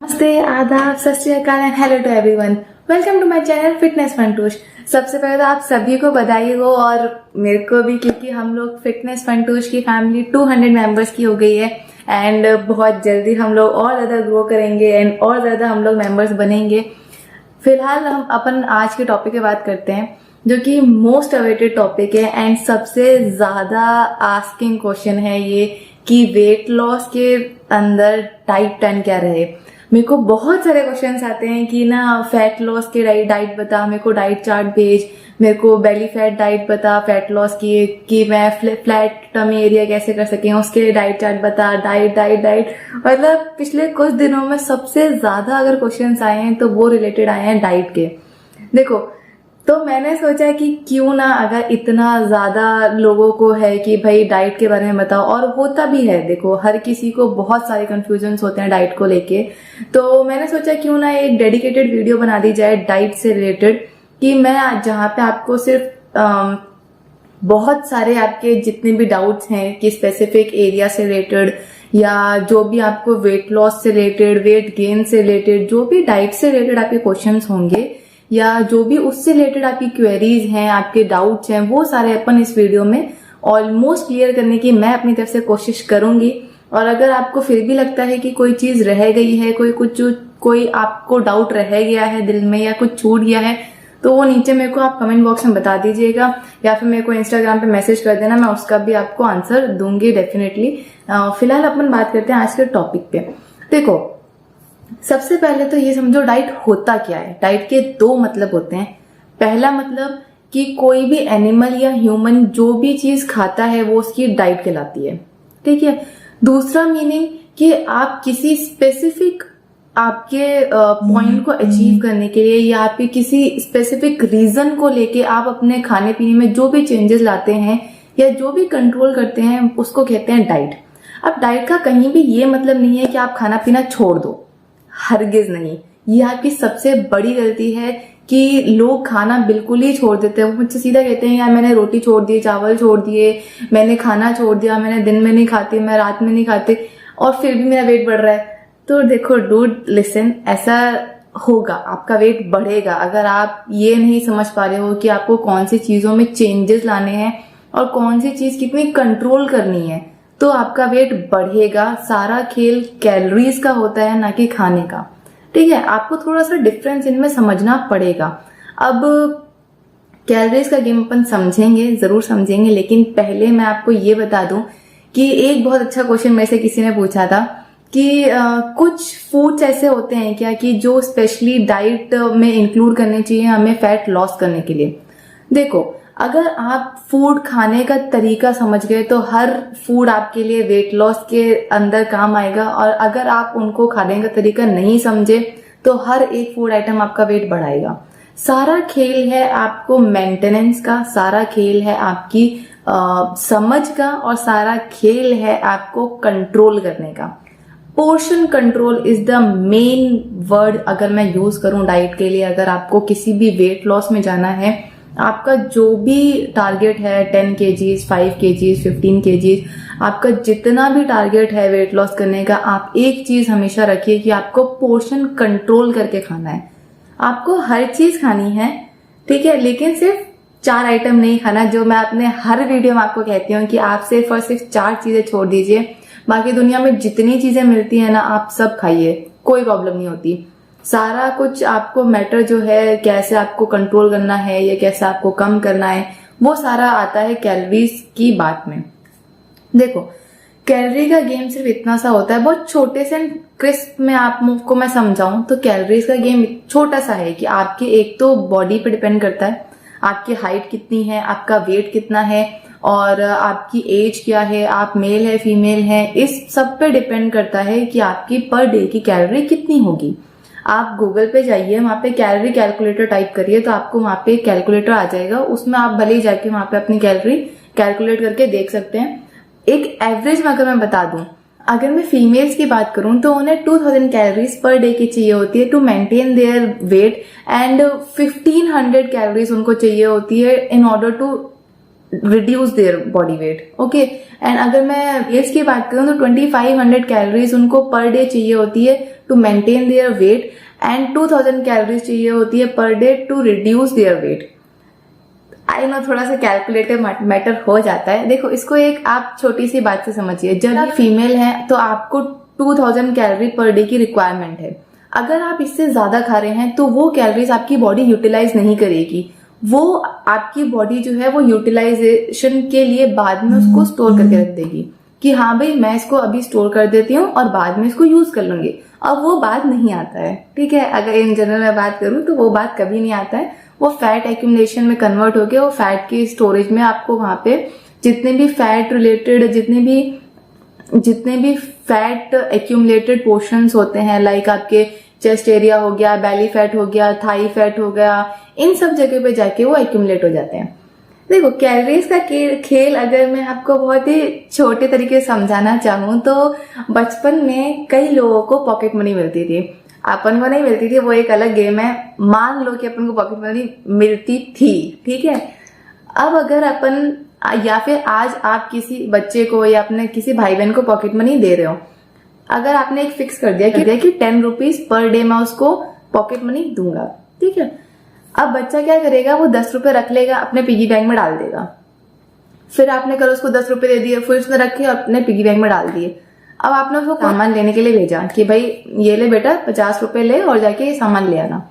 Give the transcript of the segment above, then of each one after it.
नमस्ते, आदाब, सत श्री अकाल and hello to everyone. Welcome to my channel fitness Funtoosh. सबसे पहले तो आप सभी को बधाई हो और मेरे को भी, क्योंकि हम लोग फिटनेस फंटूश की फैमिली 200 मेंबर्स की हो गई है एंड बहुत जल्दी हम लोग और ज़्यादा ग्रो करेंगे एंड और ज़्यादा हम लोग मेंबर्स बनेंगे। फिलहाल हम अपन आज के टॉपिक की बात करते हैं, जो कि मोस्ट अवेटेड टॉपिक है एंड सबसे ज़्यादा आस्किंग क्वेश्चन है ये कि वेट लॉस के अंदर डाइट प्लान क्या रहे। मेरे को बहुत सारे क्वेश्चंस आते हैं कि ना फैट लॉस के डाइट बता, मेरे को डाइट चार्ट भेज, मेरे को बेली फैट डाइट बता फैट लॉस की, कि मैं फ्लैट टमी एरिया कैसे कर सके उसके लिए डाइट चार्ट बता। डाइट मतलब पिछले कुछ दिनों में सबसे ज्यादा अगर क्वेश्चंस आए हैं तो वो रिलेटेड आए हैं डाइट के। देखो, तो मैंने सोचा कि क्यों ना, अगर इतना ज्यादा लोगों को है कि भाई डाइट के बारे में बताओ, और होता भी है, देखो हर किसी को बहुत सारे कंफ्यूजन्स होते हैं डाइट को लेके, तो मैंने सोचा क्यों ना एक डेडिकेटेड वीडियो बना दी जाए डाइट से रिलेटेड, कि मैं जहाँ पे आपको सिर्फ बहुत सारे आपके जितने भी डाउट्स हैं कि स्पेसिफिक एरिया से रिलेटेड या जो भी आपको वेट लॉस से रिलेटेड, वेट गेन से रिलेटेड, जो भी डाइट से रिलेटेड आपके क्वेश्चंस होंगे या जो भी उससे रिलेटेड आपकी क्वेरीज हैं, आपके डाउट्स हैं, वो सारे अपन इस वीडियो में ऑलमोस्ट क्लियर करने की मैं अपनी तरफ से कोशिश करूंगी। और अगर आपको फिर भी लगता है कि कोई चीज रह गई है, कोई आपको डाउट रह गया है दिल में या कुछ छूट गया है, तो वो नीचे मेरे को आप कमेंट बॉक्स में बता दीजिएगा या फिर मेरे को इंस्टाग्राम पे मैसेज कर देना, मैं उसका भी आपको आंसर दूंगी डेफिनेटली। फिलहाल अपन बात करते हैं आज के टॉपिक पे। देखो, सबसे पहले तो ये समझो डाइट होता क्या है। डाइट के दो मतलब होते हैं। पहला मतलब कि कोई भी एनिमल या ह्यूमन जो भी चीज खाता है वो उसकी डाइट कहलाती है, ठीक है। दूसरा मीनिंग कि आप किसी स्पेसिफिक आपके पॉइंट को अचीव करने के लिए या आपके किसी स्पेसिफिक रीजन को लेके आप अपने खाने पीने में जो भी चेंजेस लाते हैं या जो भी कंट्रोल करते हैं उसको कहते हैं डाइट। अब डाइट का कहीं भी ये मतलब नहीं है कि आप खाना पीना छोड़ दो, हरगिज नहीं। ये आपकी सबसे बड़ी गलती है कि लोग खाना बिल्कुल ही छोड़ देते हैं। वो मुझसे सीधा कहते हैं यार मैंने रोटी छोड़ दी, चावल छोड़ दिए, मैंने खाना छोड़ दिया, मैंने दिन में नहीं खाती, मैं रात में नहीं खाती और फिर भी मेरा वेट बढ़ रहा है। तो देखो डूड लिसन, ऐसा होगा, आपका वेट बढ़ेगा अगर आप ये नहीं समझ पा रहे हो कि आपको कौन सी चीजों में चेंजेस लाने हैं और कौन सी चीज कितनी कंट्रोल करनी है, तो आपका वेट बढ़ेगा। सारा खेल कैलोरीज का होता है, ना कि खाने का, ठीक है। आपको थोड़ा सा डिफरेंस इनमें समझना पड़ेगा। अब कैलोरीज का गेम अपन समझेंगे, जरूर समझेंगे, लेकिन पहले मैं आपको ये बता दूं कि एक बहुत अच्छा क्वेश्चन मेरे से किसी ने पूछा था कि कुछ फूड्स ऐसे होते हैं क्या कि जो स्पेशली डाइट में इंक्लूड करने चाहिए हमें फैट लॉस करने के लिए। देखो, अगर आप फूड खाने का तरीका समझ गए तो हर फूड आपके लिए वेट लॉस के अंदर काम आएगा, और अगर आप उनको खाने का तरीका नहीं समझे तो हर एक फूड आइटम आपका वेट बढ़ाएगा। सारा खेल है आपको मेंटेनेंस का, सारा खेल है आपकी समझ का, और सारा खेल है आपको कंट्रोल करने का। Portion control is the main word अगर मैं यूज करूं डाइट के लिए। अगर आपको किसी भी वेट लॉस में जाना है, आपका जो भी टारगेट है 10 kgs, 5 kgs, 15 kgs, आपका जितना भी टारगेट है वेट लॉस करने का, आप एक चीज हमेशा रखिए कि आपको पोर्शन कंट्रोल करके खाना है। आपको हर चीज खानी है, ठीक है, लेकिन सिर्फ 4 आइटम नहीं खाना, जो मैं अपने हर वीडियो में आपको कहती हूँ कि आप सिर्फ और सिर्फ 4 चीजें छोड़ दीजिए। बाकी दुनिया में जितनी चीजें मिलती है ना, आप सब खाइए, कोई प्रॉब्लम नहीं होती। सारा कुछ आपको मैटर जो है कैसे आपको कंट्रोल करना है या कैसे आपको कम करना है, वो सारा आता है कैलोरीज की बात में। देखो, कैलोरी का गेम सिर्फ इतना सा होता है, बहुत छोटे से क्रिस्प में आपको मैं समझाऊं तो कैलोरीज का गेम छोटा सा है कि आपके एक तो बॉडी पे डिपेंड करता है, आपकी हाइट कितनी है, आपका वेट कितना है और आपकी एज क्या है, आप मेल है फीमेल है, इस सब पे डिपेंड करता है कि आपकी पर डे की कैलोरी कितनी होगी। आप गूगल पे जाइए, वहां पे कैलोरी कैलकुलेटर टाइप करिए तो आपको वहां पे कैलकुलेटर आ जाएगा, उसमें आप भले ही जाके वहां पे अपनी कैलोरी कैलकुलेट करके देख सकते हैं। एक एवरेज में अगर मैं बता दूं, अगर मैं फीमेल्स की बात करूं तो उन्हें 2000 कैलोरीज पर डे की चाहिए होती है to maintain their weight, and 1500 calories उनको चाहिए होती है in order to reduce their body weight. Okay, and अगर मैं एज की बात करूं तो 2500 कैलोरीज उनको पर डे चाहिए होती है to maintain their weight and 2000 calories चाहिए होती है per day to reduce their weight. I know थोड़ा सा कैलकुलेटिव मैटर हो जाता है। देखो, इसको एक आप छोटी सी बात से समझिए। जब आप फीमेल हैं तो आपको 2000 कैलोरी पर डे की रिक्वायरमेंट है। अगर आप इससे ज्यादा खा रहे हैं तो वो कैलोरीज आपकी बॉडी यूटिलाइज नहीं करेगी। वो आपकी बॉडी जो है वो यूटिलाइजेशन के लिए बाद में उसको स्टोर करके रख देगी कि हाँ भाई मैं इसको अभी स्टोर कर देती हूँ और बाद में इसको यूज कर लूंगी। अब वो बात नहीं आता है, ठीक है। अगर इन जनरल में बात करूं तो वो बात कभी नहीं आता है। वो फैट एक्यूमुलेशन में कन्वर्ट होके वो फैट की स्टोरेज में आपको वहां पे जितने भी फैट रिलेटेड जितने भी फैट एक्यूमुलेटेड पोर्शंस होते हैं, लाइक आपके चेस्ट एरिया हो गया, बेली फैट हो गया, थाई फैट हो गया, इन सब जगह पे जाके वो एक्यूमुलेट हो जाते हैं। देखो, कैलोरीज का खेल अगर मैं आपको बहुत ही छोटे तरीके से समझाना चाहूँ तो बचपन में कई लोगों को पॉकेट मनी मिलती थी, अपन को नहीं मिलती थी, वो एक अलग गेम है। मान लो कि अपन को पॉकेट मनी मिलती थी, ठीक है। अब अगर अपन या फिर आज आप किसी बच्चे को या अपने किसी भाई बहन को पॉकेट मनी दे रहे हो, अगर आपने एक फिक्स कर दिया कि 10 रुपीज पर डे मैं उसको पॉकेट मनी दूंगा, ठीक है। अब बच्चा क्या करेगा, वो 10 रुपए रख लेगा, अपने पिगी बैंक में डाल देगा। फिर आपने कल उसको 10 रुपए दे दिए, फिर उसने रखे और अपने पिगी बैंक में डाल दिए। अब आपने उसको सामान लेने के लिए भेजा कि भाई ये ले बेटा 50 रुपए ले और जाके ये सामान ले आना,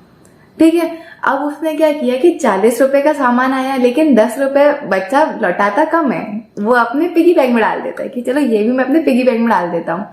ठीक है। अब उसने क्या किया कि 40 रुपए का सामान आया, लेकिन 10 रुपए बच्चा लौटाता कम है, वो अपने पिगी बैंक में डाल देता है कि चलो ये भी मैं अपने पिगी बैंक में डाल देता हूँ।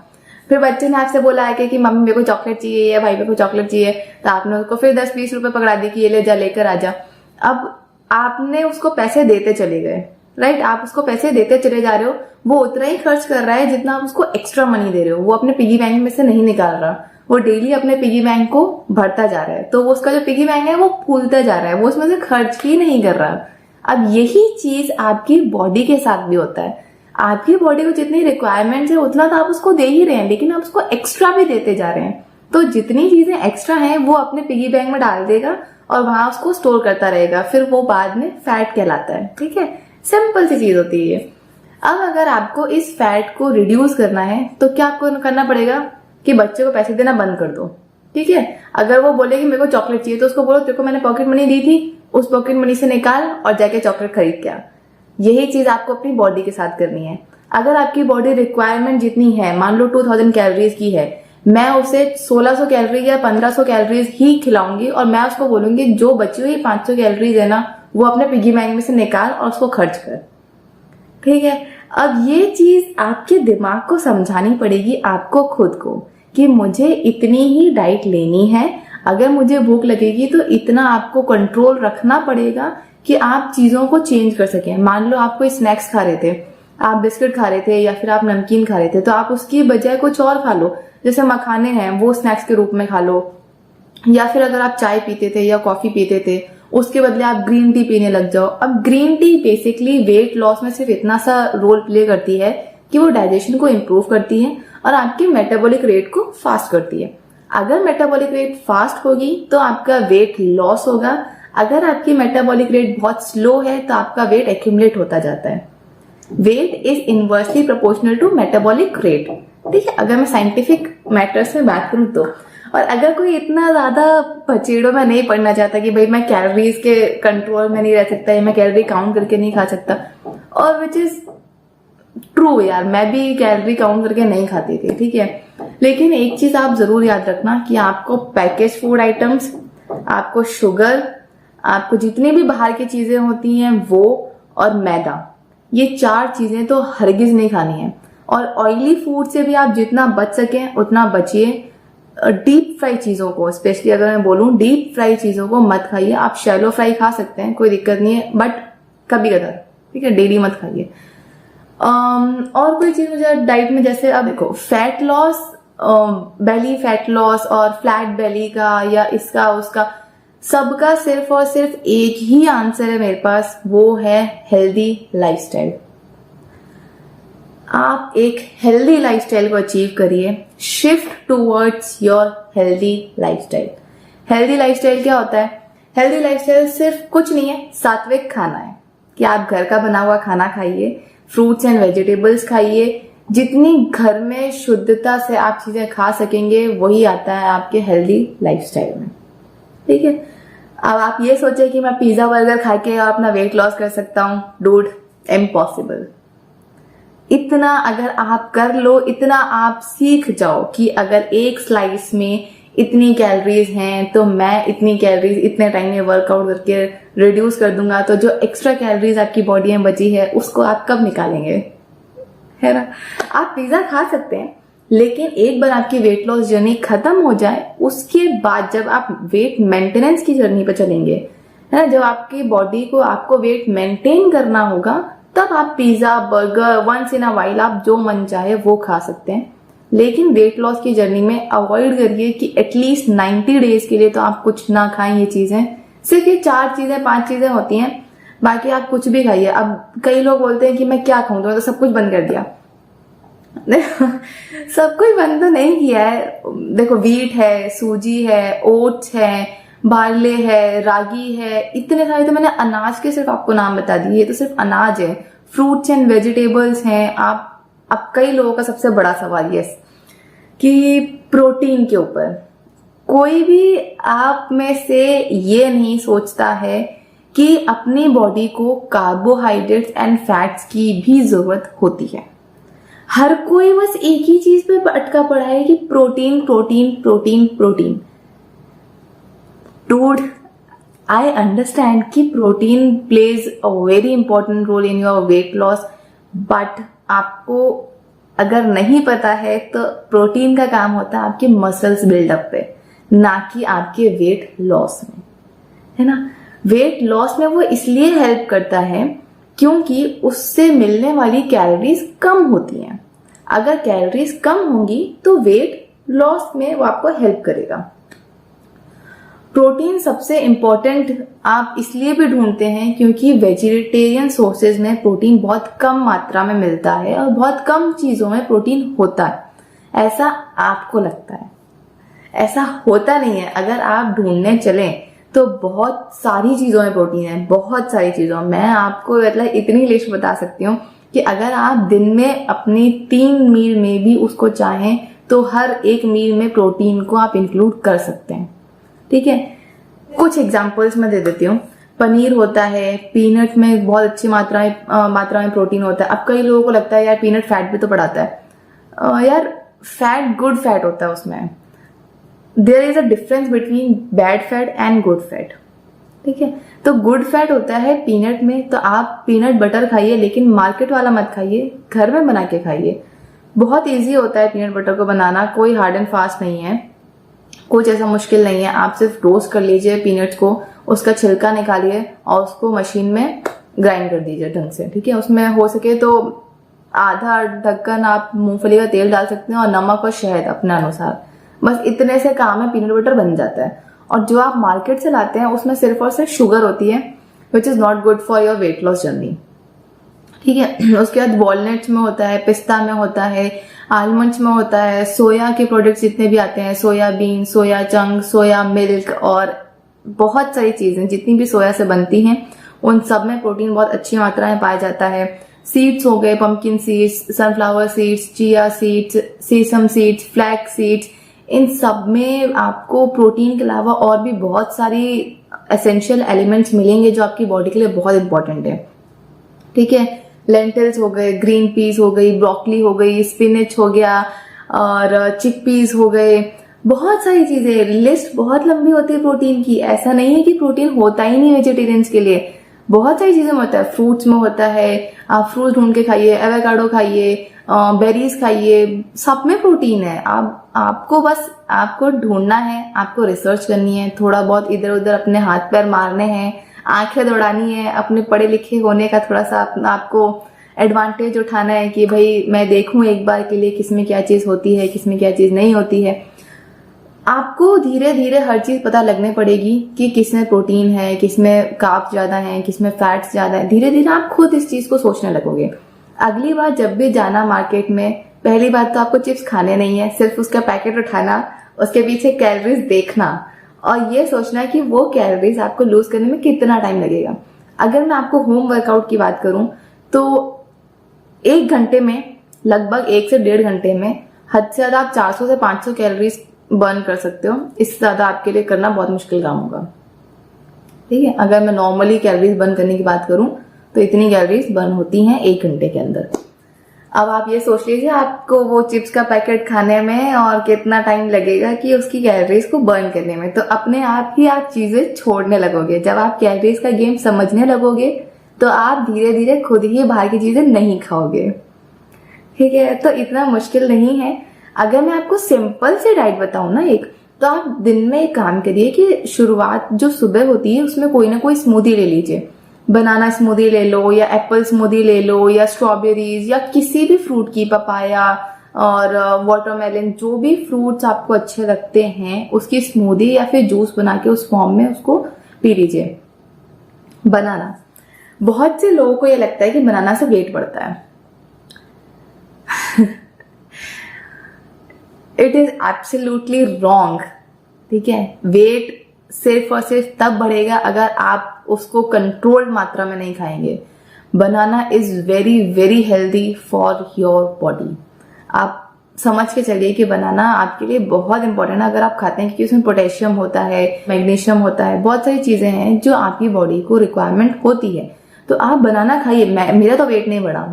फिर बच्चे ने आपसे बोला है कि मम्मी मेरे को चॉकलेट चाहिए या भाई मेरे को चॉकलेट चाहिए, तो आपने उसको फिर 10-20 रुपए पकड़ा दी कि ये ले जा, लेकर आ जा। अब आपने उसको पैसे देते चले गए, राइट। आप उसको पैसे देते चले जा रहे हो, वो उतना ही खर्च कर रहा है जितना आप उसको एक्स्ट्रा मनी दे रहे हो। वो अपने पिगी बैंक में से नहीं निकाल रहा, वो डेली अपने पिगी बैंक को भरता जा रहा है। तो वो उसका जो पिगी बैंक है वो फूलता जा रहा है, वो उसमें से खर्च ही नहीं कर रहा। अब यही चीज आपकी बॉडी के साथ भी होता है। आपकी बॉडी को जितनी रिक्वायरमेंट्स है उतना तो आप उसको दे ही रहे हैं, लेकिन आप उसको एक्स्ट्रा भी देते जा रहे हैं। तो जितनी चीजें एक्स्ट्रा हैं वो अपने पिगी बैंक में डाल देगा और वहां उसको स्टोर करता रहेगा, फिर वो बाद में फैट कहलाता है, ठीक है। सिंपल सी चीज होती है। अब अगर आपको इस फैट को रिड्यूस करना है तो क्या आपको करना पड़ेगा कि बच्चे को पैसे देना बंद कर दो, ठीक है। अगर वो बोले कि मेरे को चॉकलेट चाहिए तो उसको बोलो तेरे को मैंने पॉकेट मनी दी थी, उस पॉकेट मनी से निकाल और जाके चॉकलेट खरीद के आ। यही चीज आपको अपनी बॉडी के साथ करनी है। अगर आपकी बॉडी रिक्वायरमेंट जितनी है, मान लो 2000 कैलोरीज की है, मैं उसे 1600 कैलोरी या 1500 कैलोरीज ही खिलाऊंगी और मैं उसको बोलूंगी जो बची हुई 500 कैलोरीज है ना वो अपने पिगी बैंक में से निकाल और उसको खर्च कर, ठीक है। अब ये चीज आपके दिमाग को समझानी पड़ेगी आपको खुद को कि मुझे इतनी ही डाइट लेनी है। अगर मुझे भूख लगेगी तो इतना आपको कंट्रोल रखना पड़ेगा कि आप चीजों को चेंज कर सकें। मान लो आप कोई स्नैक्स खा रहे थे, आप बिस्किट खा रहे थे या फिर आप नमकीन खा रहे थे, तो आप उसकी बजाय कुछ और खा लो। जैसे मखाने हैं वो स्नैक्स के रूप में खा लो, या फिर अगर आप चाय पीते थे या कॉफी पीते थे उसके बदले आप ग्रीन टी पीने लग जाओ। अब green tea basically wait loss में सिर्फ इतना सा रोल प्ले करती है कि वो डाइजेशन को इम्प्रूव करती है और आपके मेटाबॉलिक रेट को फास्ट करती है। अगर मेटाबॉलिक रेट फास्ट होगी तो आपका वेट लॉस होगा। अगर आपकी मेटाबॉलिक रेट बहुत स्लो है तो आपका वेट एक्यूमुलेट होता जाता है। Weight is inversely proportional to metabolic rate, ठीक है। अगर मैं साइंटिफिक मैटर्स में बात करूं तो, और अगर कोई इतना ज्यादा पचेड़ों में नहीं पड़ना चाहता कि भाई मैं कैलोरीज के कंट्रोल में नहीं रह सकता या मैं कैलोरी काउंट करके नहीं खा सकता, और विच इज ट्रू यार, मैं भी कैलोरी काउंट करके नहीं खाती थी, ठीक है। लेकिन एक चीज आप जरूर याद रखना कि आपको पैकेज फूड आइटम्स, आपको शुगर, आपको जितनी भी बाहर की चीजें होती हैं वो, और मैदा, ये 4 चीजें तो हरगिज नहीं खानी है। और ऑयली फूड से भी आप जितना बच सके उतना बचिए। डीप फ्राई चीजों को, स्पेशली अगर मैं बोलूं डीप फ्राई चीजों को मत खाइए। आप शैलो फ्राई खा सकते हैं, कोई दिक्कत नहीं है, बट कभी कदार, ठीक है, डेली मत खाइए। और कोई चीज मुझे डाइट में, जैसे अब देखो fat loss, belly fat loss और फ्लैट बेली का या इसका उसका, सबका सिर्फ और सिर्फ एक ही आंसर है मेरे पास, वो है हेल्दी लाइफस्टाइल। आप एक हेल्दी लाइफस्टाइल को अचीव करिए। Shift towards your healthy lifestyle. Healthy lifestyle क्या होता है? हेल्दी लाइफस्टाइल सिर्फ कुछ नहीं है, सात्विक खाना है, कि आप घर का बना हुआ खाना खाइए, फ्रूट्स एंड वेजिटेबल्स खाइए। जितनी घर में शुद्धता से आप चीजें खा सकेंगे वही आता है आपके हेल्दी लाइफस्टाइल में। ठीक है, अब आप ये सोचे कि मैं पिज्जा बर्गर खा के अपना वेट लॉस कर सकता हूँ, डूड, इम्पॉसिबल। इतना अगर आप कर लो, इतना आप सीख जाओ कि अगर एक स्लाइस में इतनी कैलोरीज हैं तो मैं इतनी कैलोरीज इतने टाइम में वर्कआउट करके रिड्यूस कर दूंगा, तो जो एक्स्ट्रा कैलोरीज आपकी बॉडी में बची है उसको आप कब निकालेंगे, है ना। आप पिज्जा खा सकते हैं, लेकिन एक बार आपकी वेट लॉस जर्नी खत्म हो जाए उसके बाद जब आप वेट मेंटेनेंस की जर्नी पर चलेंगे, है ना, जब आपकी बॉडी को आपको वेट मेंटेन करना होगा, तब आप pizza burger once in a while आप जो मन चाहे वो खा सकते हैं। लेकिन वेट लॉस की जर्नी में अवॉइड करिए कि एटलीस्ट 90 डेज के लिए तो आप कुछ ना खाएं ये चीजें। सिर्फ ये 4 चीजें 5 चीजें होती हैं, बाकी आप कुछ भी खाइए। अब कई लोग बोलते हैं कि मैं क्या खाऊं, तो सब कुछ बंद कर दिया। सब कुछ बंद तो नहीं किया है। देखो, व्हीट है, सूजी है, ओट्स है, बार्ले है, रागी है, इतने सारे तो मैंने अनाज के सिर्फ आपको नाम बता दिए, ये तो सिर्फ अनाज है। फ्रूट्स एंड वेजिटेबल्स हैं। आप अब कई लोगों का सबसे बड़ा सवाल ये कि प्रोटीन के ऊपर कोई भी आप में से ये नहीं सोचता है कि अपनी बॉडी को कार्बोहाइड्रेट्स एंड फैट्स की भी जरूरत होती है। हर कोई बस एक ही चीज पे अटका पड़ा है कि protein protein protein protein. Dude, I understand कि protein plays a very important role in your weight loss, but आपको अगर नहीं पता है तो प्रोटीन का काम होता है आपके मसल्स बिल्डअप पे, ना कि आपके वेट लॉस में, है ना। वेट लॉस में वो इसलिए हेल्प करता है क्योंकि उससे मिलने वाली कैलोरीज कम होती हैं। अगर कैलोरीज कम होंगी तो वेट लॉस में वो आपको हेल्प करेगा। प्रोटीन सबसे इंपॉर्टेंट आप इसलिए भी ढूंढते हैं क्योंकि वेजिटेरियन सोर्सेज में प्रोटीन बहुत कम मात्रा में मिलता है और बहुत कम चीजों में प्रोटीन होता है। ऐसा आपको लगता है, ऐसा होता नहीं है। अगर आप ढूंढने चलें तो बहुत सारी चीजों में प्रोटीन है, बहुत सारी चीजों में। मैं आपको मतलब इतनी लिस्ट बता सकती हूँ कि अगर आप दिन में अपनी 3 मील में भी उसको चाहें तो हर एक मील में प्रोटीन को आप इंक्लूड कर सकते हैं। ठीक है, कुछ एग्जांपल्स मैं दे देती हूँ। पनीर होता है, पीनट में बहुत अच्छी मात्रा में प्रोटीन होता है। अब कई लोगों को लगता है यार पीनट फैट भी तो बढ़ाता है। यार फैट गुड फैट होता है उसमें। There is a difference between bad fat and good fat. ठीक है, तो गुड फैट होता है पीनट में, तो आप पीनट बटर खाइए, लेकिन मार्केट वाला मत खाइए, घर में बना के खाइए। बहुत इजी होता है पीनट बटर को बनाना, कोई हार्ड एंड फास्ट नहीं है, कुछ ऐसा मुश्किल नहीं है। आप सिर्फ रोस्ट कर लीजिए पीनट्स को, उसका छिलका निकालिए और उसको मशीन में ग्राइंड कर दीजिए ढंग से। ठीक है, उसमें हो सके तो आधा ढक्कन आप मूंगफली का तेल डाल सकते हैं और नमक और शहद अपने अनुसार। बस इतने से काम है, पीनट बटर बन जाता है। और जो आप मार्केट से लाते हैं उसमें सिर्फ और सिर्फ शुगर होती है, which is not good for your weight loss journey. ठीक है, उसके बाद वॉलनट्स में होता है, पिस्ता में होता है, आलमंड्स में होता है, सोया के प्रोडक्ट्स जितने भी आते हैं, सोयाबीन, सोया चंक, सोया मिल्क और बहुत सारी चीजें जितनी भी सोया से बनती हैं उन सब में प्रोटीन बहुत अच्छी मात्रा में पाया जाता है। सीड्स हो गए, pumpkin seeds, sunflower seeds, chia seeds, sesame seeds, flax seeds, इन सब में आपको प्रोटीन के अलावा और भी बहुत सारी एसेंशियल एलिमेंट्स मिलेंगे जो आपकी बॉडी के लिए बहुत इंपॉर्टेंट है। ठीक है, लेंटिल्स हो गए, ग्रीन पीस हो गई, ब्रोकली हो गई, स्पिनच हो गया और चिक पीस हो गए, बहुत सारी चीजें। लिस्ट बहुत लंबी होती है प्रोटीन की। ऐसा नहीं है कि प्रोटीन होता ही नहीं वेजिटेरियंस के लिए, बहुत सारी चीजें में होता है। फ्रूट्स में होता है, आप फ्रूट ढूंढ के खाइए, एवोकाडो खाइए, बेरीज खाइए, सब में प्रोटीन है। आपको बस आपको ढूंढना है, आपको रिसर्च करनी है, थोड़ा बहुत इधर उधर अपने हाथ पैर मारने हैं, आंखें दौड़ानी है, अपने पढ़े लिखे होने का थोड़ा सा आपको एडवांटेज उठाना है कि भाई मैं देखूं एक बार के लिए किसमें क्या चीज होती है, किसमें क्या चीज नहीं होती है। आपको धीरे धीरे हर चीज पता लगने पड़ेगी कि किसमें प्रोटीन है, किसमें कार्ब्स ज्यादा है, किसमें फैट्स ज्यादा है। धीरे धीरे आप खुद इस चीज को सोचने लगोगे। अगली बार जब भी जाना मार्केट में, पहली बात तो आपको चिप्स खाने नहीं है, सिर्फ उसका पैकेट उठाना, उसके पीछे कैलोरीज देखना और ये सोचना कि वो कैलोरीज आपको लूज करने में कितना टाइम लगेगा। अगर मैं आपको होम वर्कआउट की बात करूं तो 1 घंटे में लगभग 1 से 1.5 घंटे में हद से ज्यादा आप 400 से 500 कैलोरीज बर्न कर सकते हो। इससे ज्यादा आपके लिए करना बहुत मुश्किल काम होगा। ठीक है, अगर मैं नॉर्मली कैलोरीज बर्न करने की बात करूं तो इतनी कैलोरीज बर्न होती हैं 1 घंटे के अंदर। अब आप ये सोच लीजिए आपको वो चिप्स का पैकेट खाने में और कितना टाइम लगेगा कि उसकी कैलोरीज को बर्न करने में। तो अपने आप ही आप चीजें छोड़ने लगोगे। जब आप कैलोरीज का गेम समझने लगोगे तो आप धीरे धीरे खुद ही बाहर की चीजें नहीं खाओगे। ठीक है, तो इतना मुश्किल नहीं है। अगर मैं आपको सिंपल से डाइट बताऊं ना एक, तो आप दिन में एक काम करिए कि शुरुआत जो सुबह होती है उसमें कोई ना कोई स्मूदी ले लीजिए। बनाना स्मूदी ले लो या एप्पल स्मूदी ले लो या स्ट्रॉबेरीज या किसी भी फ्रूट की, पपाया और वाटरमेलन, जो भी फ्रूट्स आपको अच्छे लगते हैं उसकी स्मूदी या फिर जूस बना के उस फॉर्म में उसको पी लीजिए। बनाना, बहुत से लोगों को ये लगता है कि बनाना से वेट बढ़ता है। It is absolutely wrong. ठीक है, वेट सिर्फ और सिर्फ तब बढ़ेगा अगर आप उसको कंट्रोल्ड मात्रा में नहीं खाएंगे। Banana is very very healthy for your body. आप समझ के चलिए कि बनाना आपके लिए बहुत इंपॉर्टेंट है अगर आप खाते हैं, क्योंकि उसमें पोटेशियम होता है, मैग्नीशियम होता है, बहुत सारी चीजें हैं जो आपकी बॉडी को रिक्वायरमेंट होती है। तो आप बनाना खाइए। मेरा तो वेट नहीं बढ़ा।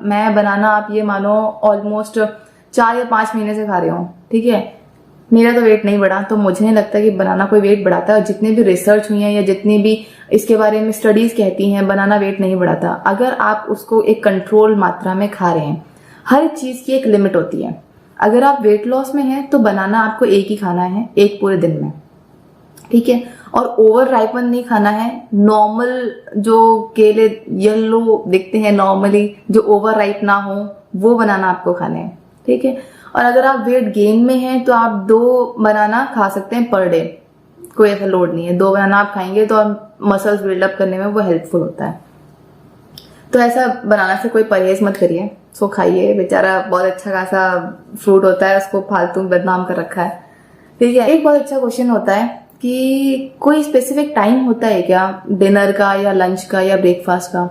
मैं बनाना आप ये मानो ऑलमोस्ट 4 या 5 महीने से खा रही हूँ। ठीक है, मेरा तो वेट नहीं बढ़ा। तो मुझे नहीं लगता कि बनाना कोई वेट बढ़ाता है। और जितने भी रिसर्च हुई है या जितनी भी इसके बारे में स्टडीज कहती हैं बनाना वेट नहीं बढ़ाता, अगर आप उसको एक कंट्रोल मात्रा में खा रहे हैं। हर चीज की एक लिमिट होती है। अगर आप वेट लॉस में हैं तो बनाना आपको एक ही खाना है, एक पूरे दिन में। ठीक है, और ओवर राइपन नहीं खाना है। नॉर्मल जो केले येलो दिखते हैं नॉर्मली, जो ओवर राइप ना हो, वो बनाना आपको खाने हैं। ठीक है, और अगर आप वेट गेन में हैं तो आप 2 बनाना खा सकते हैं पर डे। कोई ऐसा लोड नहीं है। 2 बनाना आप खाएंगे तो मसल्स बिल्डअप करने में वो हेल्पफुल होता है। तो ऐसा बनाना से कोई परहेज मत करिए, सो खाइए। बेचारा बहुत अच्छा खासा फ्रूट होता है, उसको फालतू बदनाम कर रखा है। ठीक है, एक बहुत अच्छा क्वेश्चन होता है कि कोई स्पेसिफिक टाइम होता है क्या डिनर का या लंच का या ब्रेकफास्ट का?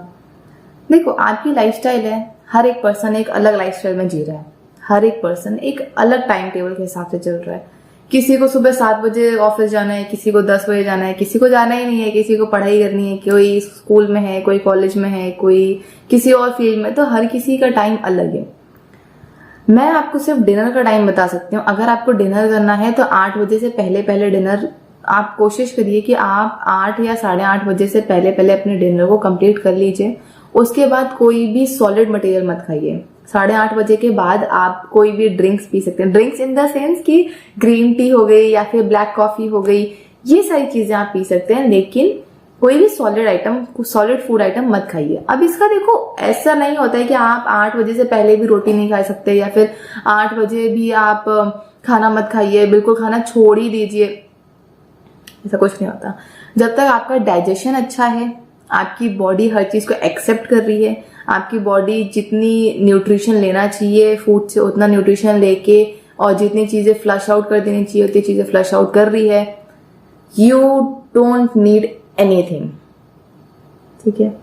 देखो, आपकी लाइफस्टाइल है, हर एक पर्सन एक अलग लाइफस्टाइल में जी रहा है। हर एक पर्सन एक अलग टाइम टेबल के हिसाब से चल रहा है। किसी को सुबह 7 बजे ऑफिस जाना है, किसी को 10 बजे जाना है, किसी को जाना ही नहीं है, किसी को पढ़ाई करनी है, कोई स्कूल में है, कोई कॉलेज में है, कोई किसी और फील्ड में। तो हर किसी का टाइम अलग है। मैं आपको सिर्फ डिनर का टाइम बता सकती हूँ। अगर आपको डिनर करना है तो 8 बजे से पहले डिनर आप कोशिश करिए कि आप 8 या 8:30 बजे से पहले अपने डिनर को कंप्लीट कर लीजिए। उसके बाद कोई भी सॉलिड मटेरियल मत खाइए। 8:30 बजे के बाद आप कोई भी ड्रिंक्स पी सकते हैं। ड्रिंक्स इन द सेंस कि ग्रीन टी हो गई या फिर ब्लैक कॉफी हो गई, ये सारी चीजें आप पी सकते हैं, लेकिन कोई भी सॉलिड फूड आइटम मत खाइए। अब इसका देखो, ऐसा नहीं होता है कि आप 8 बजे से पहले भी रोटी नहीं खा सकते या फिर 8 बजे भी आप खाना मत खाइए, बिल्कुल खाना छोड़ ही दीजिए। ऐसा कुछ नहीं होता। जब तक आपका डाइजेशन अच्छा है, आपकी बॉडी हर चीज को एक्सेप्ट कर रही है, आपकी बॉडी जितनी न्यूट्रिशन लेना चाहिए फूड से उतना न्यूट्रिशन लेके और जितनी चीजें फ्लश आउट कर देनी चाहिए उतनी चीजें फ्लश आउट कर रही है, यू डोंट नीड एनीथिंग। ठीक है,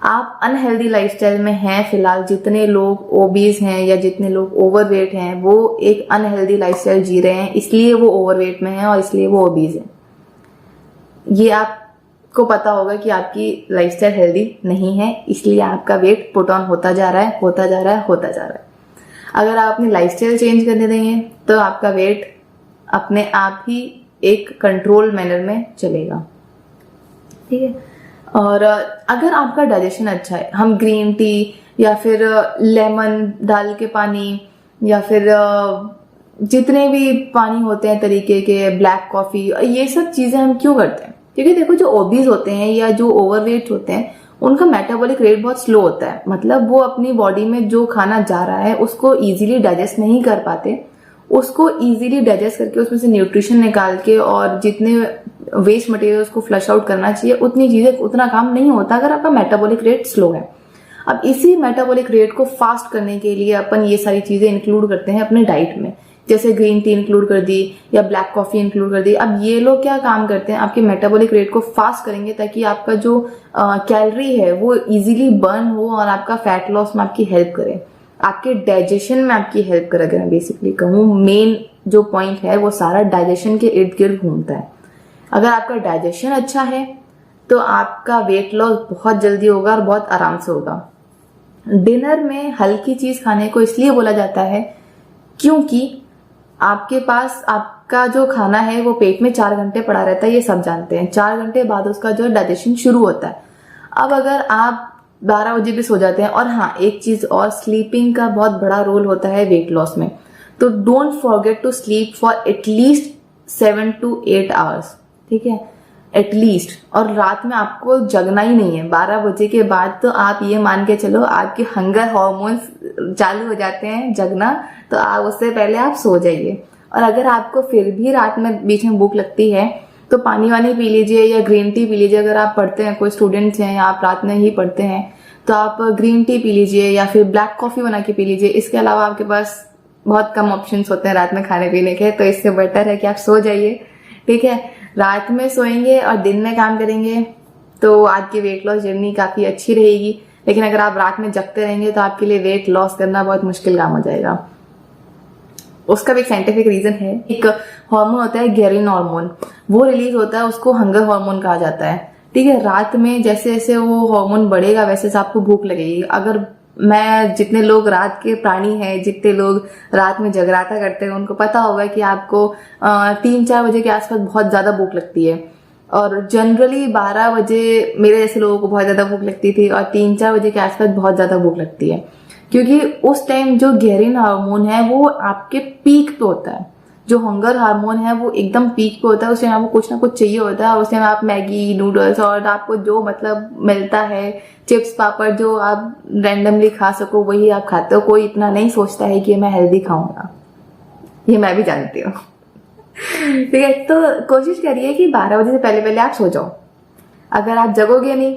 आप अनहेल्दी लाइफस्टाइल में हैं फिलहाल। जितने लोग ओबीज हैं या जितने लोग ओवरवेट हैं वो एक अनहेल्दी लाइफस्टाइल जी रहे हैं, इसलिए वो ओवरवेट में हैं और इसलिए वो ओबीज हैं। ये आपको पता होगा कि आपकी लाइफस्टाइल हेल्दी नहीं है, इसलिए आपका वेट पुट ऑन होता जा रहा है। अगर आप अपनी लाइफस्टाइल चेंज करने देंगे तो आपका वेट अपने आप ही एक कंट्रोल मैनर में चलेगा। ठीक है, और अगर आपका डाइजेशन अच्छा है, हम ग्रीन टी या फिर लेमन डाल के पानी या फिर जितने भी पानी होते हैं तरीके के, ब्लैक कॉफी, ये सब चीजें हम क्यों करते हैं? क्योंकि देखो, जो ओबीज होते हैं या जो ओवरवेट होते हैं उनका मेटाबॉलिक रेट बहुत स्लो होता है। मतलब वो अपनी बॉडी में जो खाना जा रहा है उसको इजीली डाइजेस्ट नहीं कर पाते। उसको इजीली डाइजेस्ट करके उसमें से न्यूट्रिशन निकाल के और जितने वेस्ट मटेरियल उसको फ्लश आउट करना चाहिए उतना काम नहीं होता अगर आपका मेटाबॉलिक रेट स्लो है। अब इसी मेटाबॉलिक रेट को फास्ट करने के लिए अपन ये सारी चीजें इंक्लूड करते हैं अपने डाइट में जैसे ग्रीन टी इंक्लूड कर दी या ब्लैक कॉफी इंक्लूड कर दी। अब ये लोग क्या काम करते हैं, आपके मेटाबॉलिक रेट को फास्ट करेंगे ताकि आपका जो कैलोरी है वो इजीली बर्न हो और आपका फैट लॉस में आपकी हेल्प करे, आपके डाइजेशन में आपकी हेल्प करे। अगर मैं बेसिकली कहूँ, मेन जो पॉइंट है वो सारा डाइजेशन के इर्द गिर्द घूमता है। अगर आपका डाइजेशन अच्छा है तो आपका वेट लॉस बहुत जल्दी होगा और बहुत आराम से होगा। डिनर में हल्की चीज खाने को इसलिए बोला जाता है क्योंकि आपके पास आपका जो खाना है वो पेट में 4 घंटे पड़ा रहता है, ये सब जानते हैं। 4 घंटे बाद उसका जो डाइजेशन शुरू होता है। अब अगर आप 12 बजे भी सो जाते हैं, और हाँ एक चीज और, स्लीपिंग का बहुत बड़ा रोल होता है वेट लॉस में, तो don't forget to sleep for at least 7 to 8 hours, ठीक है, एटलीस्ट। और रात में आपको जगना ही नहीं है। 12 बजे के बाद तो आप ये मान के चलो आपके हंगर हॉर्मोन्स चालू हो जाते हैं जगना, तो आप उससे पहले आप सो जाइए। और अगर आपको फिर भी रात में बीच में भूख लगती है तो पानी वानी पी लीजिए या ग्रीन टी पी लीजिए। अगर आप पढ़ते हैं, कोई स्टूडेंट्स हैं या आप रात में ही पढ़ते हैं, तो आप ग्रीन टी पी लीजिए या फिर ब्लैक कॉफी बना के पी लीजिए। इसके अलावा आपके पास बहुत कम ऑप्शंस होते हैं रात में खाने पीने के, तो इससे बेटर है कि आप सो जाइए, ठीक है। रात में सोएंगे और दिन में काम करेंगे तो आपकी वेट लॉस जर्नी काफी अच्छी रहेगी। लेकिन अगर आप रात में जगते रहेंगे तो आपके लिए वेट लॉस करना बहुत मुश्किल काम हो जाएगा। उसका भी एक साइंटिफिक रीजन है। एक हार्मोन होता है ग्रेलिन हार्मोन, वो रिलीज होता है, उसको हंगर हार्मोन कहा जाता है, ठीक है। रात में जैसे जैसे वो हार्मोन बढ़ेगा वैसे वैसे आपको भूख लगेगी। अगर जितने लोग रात के प्राणी हैं, जितने लोग रात में जगराता करते हैं, उनको पता होगा कि आपको 3-4 बजे के आसपास बहुत ज्यादा भूख लगती है। और जनरली 12 बजे मेरे जैसे लोगों को बहुत ज्यादा भूख लगती थी और 3-4 बजे के आसपास बहुत ज्यादा भूख लगती है, क्योंकि उस टाइम जो ग्रेलिन हार्मोन है वो आपके पीक पे होता है। जो हंगर हार्मोन है वो एकदम पीक पे होता है। उस टाइम आपको कुछ ना कुछ चाहिए होता है। उस टाइम आप मैगी, नूडल्स और आपको जो मतलब मिलता है, चिप्स पापड़, जो आप रैंडमली खा सको वही आप खाते हो। कोई इतना नहीं सोचता है कि मैं हेल्दी खाऊंगा, ये मैं भी जानती हूँ, ठीक है। तो कोशिश करिए कि 12 बजे से पहले पहले आप सो जाओ। अगर आप जगोगे नहीं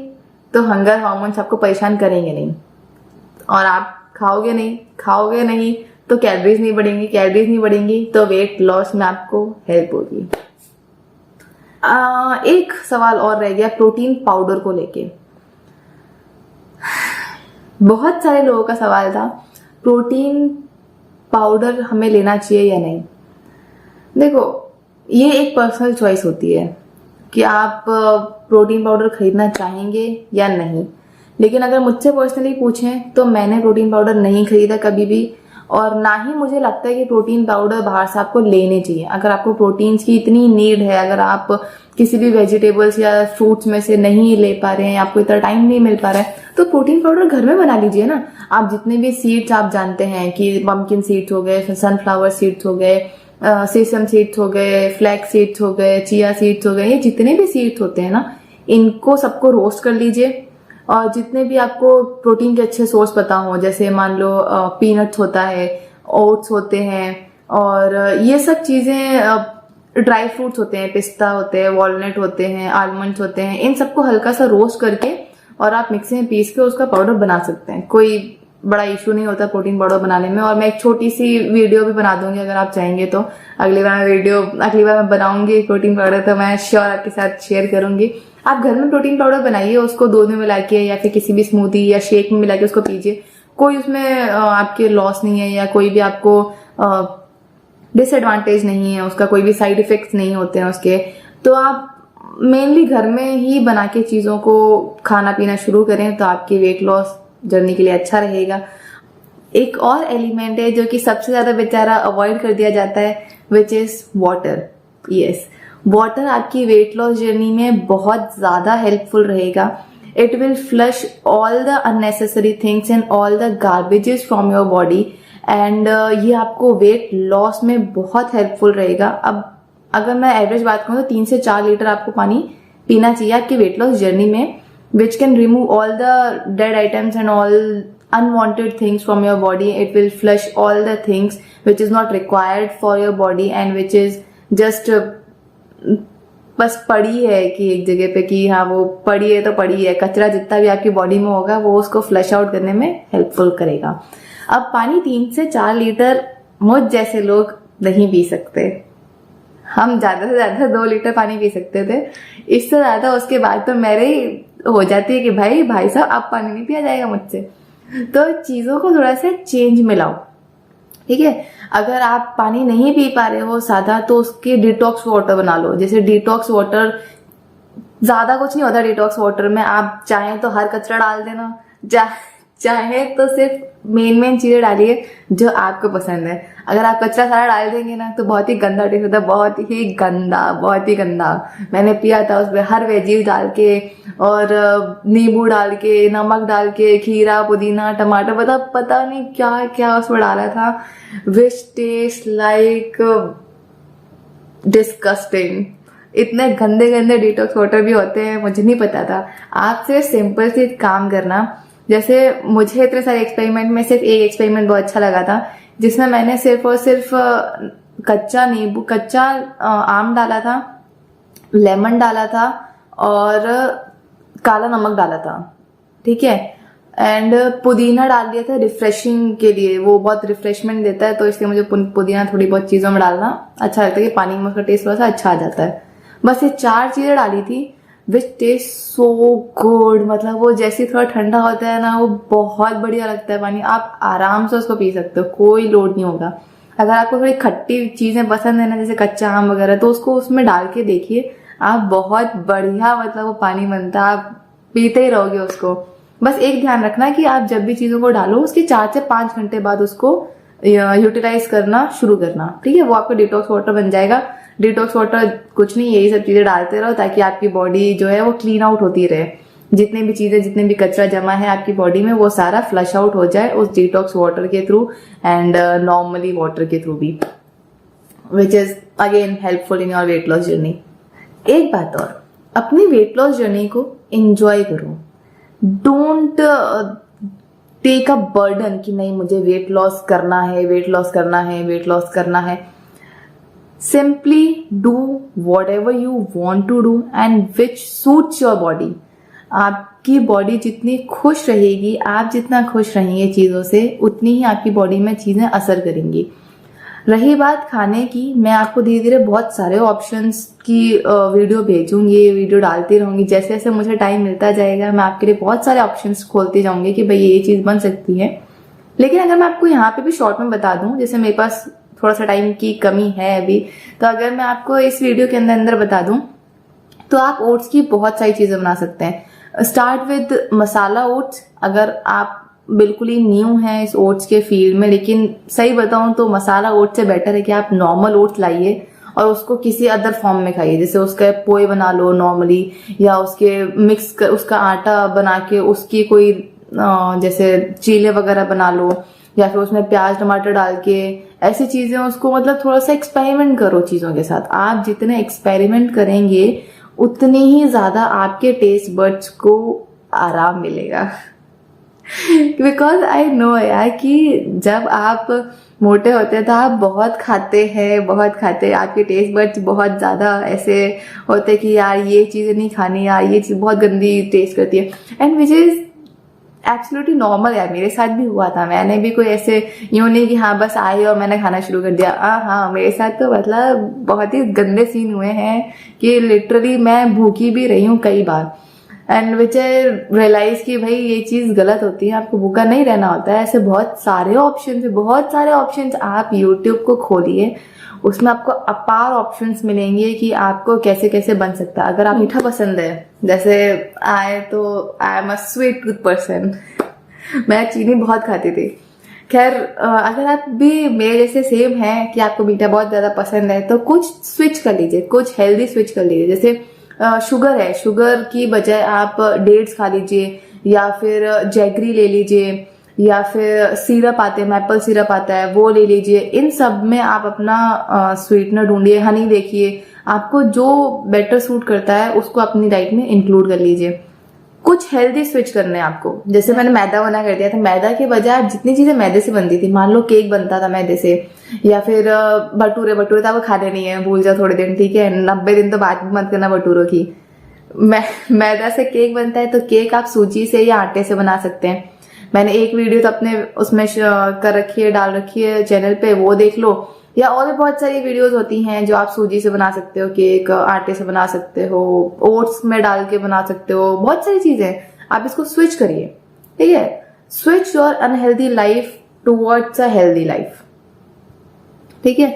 तो हंगर हार्मोन्स आपको परेशान करेंगे नहीं, और आप खाओगे नहीं तो कैलोरीज नहीं बढ़ेंगी तो वेट लॉस में आपको हेल्प होगी। एक सवाल और रह गया प्रोटीन पाउडर को लेके। बहुत सारे लोगों का सवाल था प्रोटीन पाउडर हमें लेना चाहिए या नहीं। देखो, ये एक पर्सनल चॉइस होती है कि आप प्रोटीन पाउडर खरीदना चाहेंगे या नहीं। लेकिन अगर मुझसे पर्सनली पूछें तो मैंने प्रोटीन पाउडर नहीं खरीदा कभी भी, और ना ही मुझे लगता है कि प्रोटीन पाउडर बाहर से आपको लेने चाहिए। अगर आपको प्रोटीन्स की इतनी नीड है, अगर आप किसी भी वेजिटेबल्स या फ्रूट्स में से नहीं ले पा रहे हैं, आपको इतना टाइम नहीं मिल पा रहा है, तो प्रोटीन पाउडर घर में बना लीजिए ना। आप जितने भी सीड्स आप जानते हैं कि पम्पकिन सीड्स हो गए, सनफ्लावर सीड्स हो गए, सेसम सीड्स हो गए, फ्लैक्स सीड्स हो गए, चिया सीड्स हो गए, ये जितने भी सीड्स होते हैं ना, इनको सबको रोस्ट कर लीजिए। और जितने भी आपको प्रोटीन के अच्छे सोर्स पता हो, जैसे मान लो पीनट्स होता है, ओट्स होते हैं, और ये सब चीजें, ड्राई फ्रूट्स होते हैं, पिस्ता होते हैं, वॉलनट होते हैं, आलमंड्स होते हैं, इन सबको हल्का सा रोस्ट करके और आप मिक्सी में पीस के उसका पाउडर बना सकते हैं। कोई बड़ा इशू नहीं होता प्रोटीन पाउडर बनाने में। और मैं एक छोटी सी वीडियो भी बना दूंगी अगर आप चाहेंगे तो। अगली बार मैं बनाऊंगी प्रोटीन पाउडर तो मैं श्योर आपके साथ शेयर करूंगी। आप घर में प्रोटीन पाउडर बनाइए, उसको दूध में मिला के या फिर किसी भी स्मूदी या शेक में मिला के उसको पीजिए। कोई उसमें आपके लॉस नहीं है या कोई भी आपको डिसएडवांटेज नहीं है, उसका कोई भी साइड इफेक्ट्स नहीं होते हैं उसके। तो आप मेनली घर में ही बना के चीजों को खाना पीना शुरू करें तो आपकी वेट लॉस जर्नी के लिए अच्छा रहेगा। एक और एलिमेंट है जो कि सबसे ज्यादा बेचारा अवॉइड कर दिया जाता है, which is water. Yes, water आपकी वेट लॉस जर्नी में बहुत ज्यादा हेल्पफुल रहेगा। It will flush all the unnecessary things and all the garbages from your body, and ये आपको वेट लॉस में बहुत हेल्पफुल रहेगा। अब अगर मैं एवरेज बात करूं तो 3 से 4 लीटर आपको पानी पीना चाहिए आपकी वेट लॉस जर्नी में, which can remove all the dead items and all unwanted things from your body. It will flush all the things which is not required for your body and which is just बस पड़ी है कि एक जगह पे कि हाँ वो पड़ी है तो पड़ी है। कचरा जितना भी आपकी बॉडी में होगा वो उसको फ्लश आउट करने में हेल्पफुल करेगा। अब पानी 3 से 4 लीटर मुझ जैसे लोग नहीं पी सकते। हम ज़्यादा से ज़्यादा 2 लीटर पानी पी सकते थे, इससे ज़्यादा उसके बाद तो मेरे ही हो जाती है कि भाई साहब अब पानी नहीं पिया जाएगा मुझसे। तो चीज़ों को थोड़ा सा चेंज में लाओ, ठीक है। अगर आप पानी नहीं पी पा रहे हो सादा, तो उसके डिटॉक्स वाटर बना लो। जैसे डिटॉक्स वाटर, ज्यादा कुछ नहीं होता डिटॉक्स वाटर में। आप चाहें तो हर कचरा डाल देना, चाहे तो सिर्फ मेन चीजें डालिए जो आपको पसंद है। अगर आप कचरा सारा डाल देंगे ना तो बहुत ही गंदा टेस्ट होता है, बहुत ही गंदा। मैंने पिया था उसमें हर वेजीज डाल के और नींबू डाल के, नमक डाल के, खीरा, पुदीना, टमाटर, पता नहीं क्या क्या उसमें डाला था, विच टेस्ट लाइक डिस्गस्टिंग। इतने गंदे डिटॉक्स वाटर भी होते हैं, मुझे नहीं पता था। आप सिर्फ सिंपल से काम करना। जैसे मुझे इतने सारे एक्सपेरिमेंट में सिर्फ एक एक्सपेरिमेंट बहुत अच्छा लगा था, जिसमें मैंने सिर्फ और सिर्फ कच्चा आम डाला था, लेमन डाला था और काला नमक डाला था, ठीक है। एंड पुदीना डाल दिया था रिफ्रेशिंग के लिए, वो बहुत रिफ्रेशमेंट देता है, तो इसलिए मुझे पुदीना थोड़ी बहुत चीजों में डालना अच्छा लगता है कि पानी में उसका टेस्ट थोड़ा सा अच्छा आ जाता है। बस ये 4 चीजें डाली थी, विच टेस्ट सो गुड। मतलब वो जैसे थोड़ा ठंडा होता है ना, वो बहुत बढ़िया लगता है पानी। आप आराम से उसको पी सकते हो, कोई लोड नहीं होगा। अगर आपको थोड़ी खट्टी चीजें पसंद है ना, जैसे कच्चा आम वगैरह, तो उसको उसमें डाल के देखिए आप, बहुत बढ़िया मतलब वो पानी बनता है, आप पीते ही रहोगे उसको। बस एक ध्यान रखना कि आप जब भी चीजों को डालो उसके 4 से 5 घंटे बाद उसको यूटिलाइज करना शुरू करना, ठीक है। वो आपका डिटॉक्स वाटर बन जाएगा। डिटॉक्स वाटर कुछ नहीं, यही सब चीजें डालते रहो ताकि आपकी बॉडी जो है वो क्लीन आउट होती रहे। जितने भी चीजें, जितने भी कचरा जमा है आपकी बॉडी में, वो सारा फ्लश आउट हो जाए उस डिटॉक्स वाटर के थ्रू एंड नॉर्मली वाटर के थ्रू भी, which is again helpful in your weight loss journey. एक बात और, अपनी वेट लॉस जर्नी को एंजॉय करो। डोंट टेक अ बर्डन कि नहीं मुझे वेट लॉस करना है, वेट लॉस करना है, वेट लॉस करना है। Simply do whatever you want to do and which suits your body. आपकी बॉडी जितनी खुश रहेगी, आप जितना खुश रहेंगे चीज़ों से, उतनी ही आपकी बॉडी में चीज़ें असर करेंगी। रही बात खाने की, मैं आपको धीरे धीरे बहुत सारे ऑप्शंस की वीडियो भेजूंगी, वीडियो डालती रहूंगी। जैसे जैसे मुझे टाइम मिलता जाएगा मैं आपके लिए बहुत सारे ऑप्शंस खोलती जाऊंगी कि भाई ये चीज़ बन सकती है। लेकिन अगर मैं आपको यहाँ पे भी शॉर्ट में बता दूं, जैसे मेरे पास थोड़ा सा टाइम की कमी है अभी, तो अगर मैं आपको इस वीडियो के अंदर बता दूं, तो आप ओट्स की बहुत सारी चीजें बना सकते हैं। Start with masala oats. अगर आप बिल्कुल ही न्यू हैं इस ओट्स के फील्ड में, लेकिन सही बताऊं तो मसाला ओट्स से बेटर है कि आप नॉर्मल ओट्स लाइए और उसको किसी अदर फॉर्म में खाइए। जैसे उसका पोहे बना लो नॉर्मली, या उसके मिक्स कर, उसका आटा बना के उसकी कोई जैसे चीले वगैरह बना लो, या फिर उसमें प्याज टमाटर डाल के ऐसी चीजें उसको, मतलब थोड़ा सा एक्सपेरिमेंट करो चीजों के साथ। आप जितने एक्सपेरिमेंट करेंगे उतनी ही ज्यादा आपके टेस्ट बड्स को आराम मिलेगा। बिकॉज आई नो यार कि जब आप मोटे होते हैं तो आप बहुत खाते हैं, आपके टेस्ट बड्स बहुत ज्यादा ऐसे होते हैं कि यार ये चीजें नहीं खानी, यार ये चीज बहुत गंदी टेस्ट करती है। And which is absolutely normal यार, मेरे साथ भी हुआ था। मैंने भी कोई ऐसे यूं नहीं कि हाँ बस आई और मैंने खाना शुरू कर दिया। हाँ मेरे साथ तो मतलब बहुत ही गंदे सीन हुए हैं कि लिटरली मैं भूखी भी रही हूँ कई बार। एंड विच आई रियलाइज कि भाई ये चीज गलत होती है, आपको भूखा नहीं रहना होता है। ऐसे बहुत सारे ऑप्शन आप यूट्यूब को खोलिए, उसमें आपको अपार ऑप्शंस मिलेंगे कि आपको कैसे कैसे बन सकता है। अगर आप मीठा पसंद है, जैसे I am a sweet tooth person, मैं चीनी बहुत खाती थी। खैर अगर आप भी मेरे जैसे सेम है कि आपको मीठा बहुत ज्यादा पसंद है, तो कुछ स्विच कर लीजिए, कुछ हेल्दी स्विच कर लीजिए। जैसे शुगर है, शुगर की बजाय आप डेट्स खा लीजिए, या फिर जैगरी ले लीजिए, या फिर सिरप आते हैं, मैपल सिरप आता है, वो ले लीजिए। इन सब में आप अपना स्वीटनर ढूंढिए। हनी देखिए, आपको जो बेटर सूट करता है उसको अपनी डाइट में इंक्लूड कर लीजिए। कुछ हेल्दी स्विच करने हैं आपको। जैसे मैंने मैदा बना कर दिया था, मैदा के बजाय आप जितनी चीजें मैदे से बनती थी, मान लो केक बनता था मैदे से, या फिर भटूरे तो आपको खाने नहीं है, भूल जाओ थोड़े दिन, ठीक है। 90 दिन तो बात मत करना भटूरों की। मैदा से केक बनता है, तो केक आप सूजी से या आटे से बना सकते हैं। मैंने एक वीडियो तो अपने उसमें कर रखी है, डाल रखी है चैनल पे, वो देख लो। या और भी बहुत सारी वीडियोस होती हैं जो आप सूजी से बना सकते हो केक, आटे से बना सकते हो, ओट्स में डाल के बना सकते हो, बहुत सारी चीजें। आप इसको स्विच करिए, ठीक है। Switch your unhealthy life towards a healthy life, ठीक है।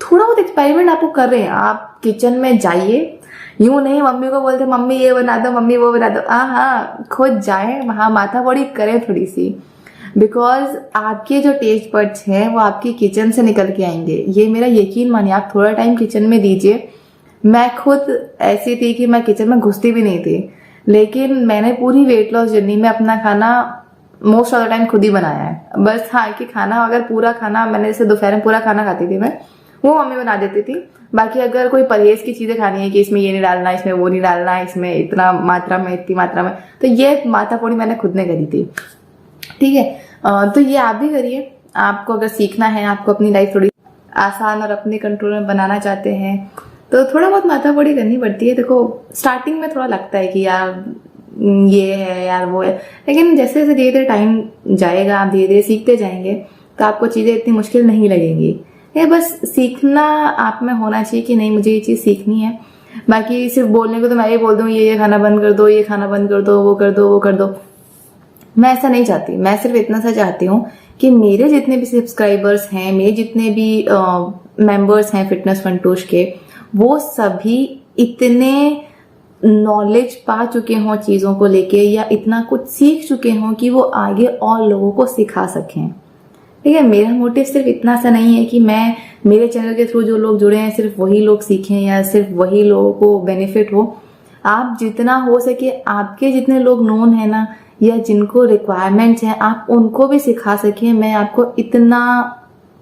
थोड़ा बहुत एक्सपेरिमेंट आपको कर रहे हैं, आप किचन में जाइए, यूं नहीं मम्मी को बोलते मम्मी ये बना दो, मम्मी वो बना दो। हाँ, खुद जाए वहां, माथा बड़ी करें थोड़ी सी, बिकॉज आपके जो टेस्ट बड्स हैं वो आपकी किचन से निकल के आएंगे। ये मेरा यकीन मानिए, आप थोड़ा टाइम किचन में दीजिए। मैं खुद ऐसी थी कि मैं किचन में घुसती भी नहीं थी, लेकिन मैंने पूरी वेट लॉस जर्नी में अपना खाना मोस्ट ऑफ द टाइम खुद ही बनाया है। बस हाँ, कि खाना अगर पूरा खाना मैंने, जैसे दोपहर में पूरा खाना खाती थी मैं, वो मम्मी बना देती थी। बाकी अगर कोई परहेज की चीजें खानी है कि इसमें ये नहीं डालना, इसमें वो नहीं डालना, इसमें इतना मात्रा में, इतनी मात्रा में, तो ये माथाफोड़ी मैंने खुद ने करी थी, ठीक है। तो ये आप भी करिए। आपको अगर सीखना है, आपको अपनी लाइफ थोड़ी आसान और अपने कंट्रोल में बनाना चाहते हैं, तो थोड़ा बहुत माथाफोड़ी करनी पड़ती है। देखो स्टार्टिंग में थोड़ा लगता है कि यार ये है, यार वो है, लेकिन जैसे जैसे धीरे धीरे टाइम जाएगा, आप धीरे धीरे सीखते जाएंगे, तो आपको चीजें इतनी मुश्किल नहीं लगेंगी। ये बस सीखना आप में होना चाहिए कि नहीं मुझे ये चीज सीखनी है। बाकी सिर्फ बोलने को तो मैं ये बोल दूं ये खाना बंद कर दो, ये खाना बंद कर दो, वो कर दो, वो कर दो, मैं ऐसा नहीं चाहती। मैं सिर्फ इतना सा चाहती हूँ कि मेरे जितने भी सब्सक्राइबर्स हैं, मेरे जितने भी मेंबर्स हैं फिटनेस फंटूश के, वो सभी इतने नॉलेज पा चुके हों चीजों को लेके, या इतना कुछ सीख चुके हों कि वो आगे और लोगों को सिखा सकें, ठीक है। मेरा मोटिव सिर्फ इतना सा नहीं है कि मैं, मेरे चैनल के थ्रू जो लोग जुड़े हैं सिर्फ वही लोग सीखें या सिर्फ वही लोगों को बेनिफिट हो। आप जितना हो सके, आपके जितने लोग नोन है ना, या जिनको रिक्वायरमेंट्स हैं, आप उनको भी सिखा सकें। मैं आपको इतना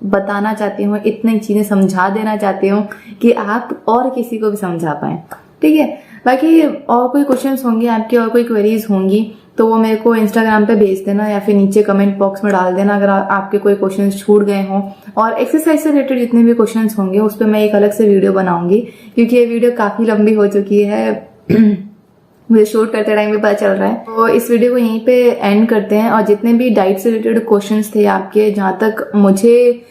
बताना चाहती हूँ, इतनी चीजें समझा देना चाहती हूँ कि आप और किसी को भी समझा पाए, ठीक है। बाकी और कोई क्वेश्चंस होंगे आपके, और कोई क्वेरीज होंगी, तो वो मेरे को इंस्टाग्राम पे भेज देना या फिर नीचे कमेंट बॉक्स में डाल देना अगर आपके कोई क्वेश्चंस छूट गए हों। और एक्सरसाइज से रिलेटेड जितने भी क्वेश्चंस होंगे उस पर मैं एक अलग से वीडियो बनाऊंगी, क्योंकि ये वीडियो काफी लंबी हो चुकी है मुझे शूट करते टाइम भी पता चल रहा है। तो इस वीडियो को यहीं पे एंड करते हैं। और जितने भी डाइट से रिलेटेड क्वेश्चंस थे आपके, जहां तक मुझे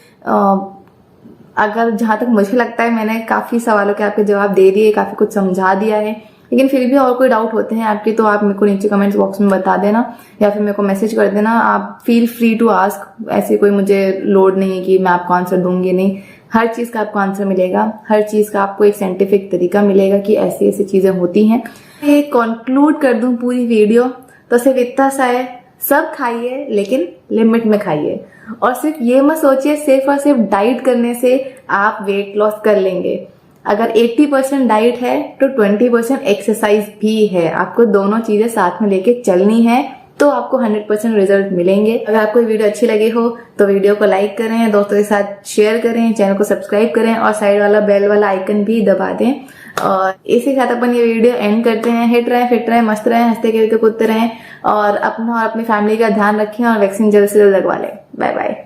लगता है मैंने काफी सवालों के आपके जवाब दे दिए, काफी कुछ समझा दिया है, लेकिन फिर भी और कोई डाउट होते हैं आपके, तो आप मेरे को नीचे कमेंट्स बॉक्स में बता देना या फिर मेरे को मैसेज कर देना। आप फील फ्री टू आस्क, ऐसे कोई मुझे लोड नहीं है कि मैं आपको आंसर दूंगी नहीं। हर चीज का आपको आंसर मिलेगा, हर चीज का आपको एक साइंटिफिक तरीका मिलेगा कि ऐसी ऐसी चीजें होती हैं। कंक्लूड कर दूं पूरी वीडियो तो सिर्फ इतना सा है, सब खाइए लेकिन लिमिट में खाइए। और सिर्फ ये मत सोचिए सिर्फ और सिर्फ डाइट करने से आप वेट लॉस कर लेंगे। अगर 80% डाइट है तो 20% एक्सरसाइज भी है। आपको दोनों चीजें साथ में लेके चलनी है, तो आपको 100% रिजल्ट मिलेंगे। अगर आपको वीडियो अच्छी लगी हो तो वीडियो को लाइक करें, दोस्तों के साथ शेयर करें, चैनल को सब्सक्राइब करें और साइड वाला बेल वाला आइकन भी दबा दें। और इसी के साथ अपन ये वीडियो एंड करते हैं। हिट रहें, फिट रहें, मस्त रहें, हंसते खेलते कूदते रहें और अपना और अपनी फैमिली का ध्यान रखें और वैक्सीन जल्द से जल्द लगवा लें। Bye bye.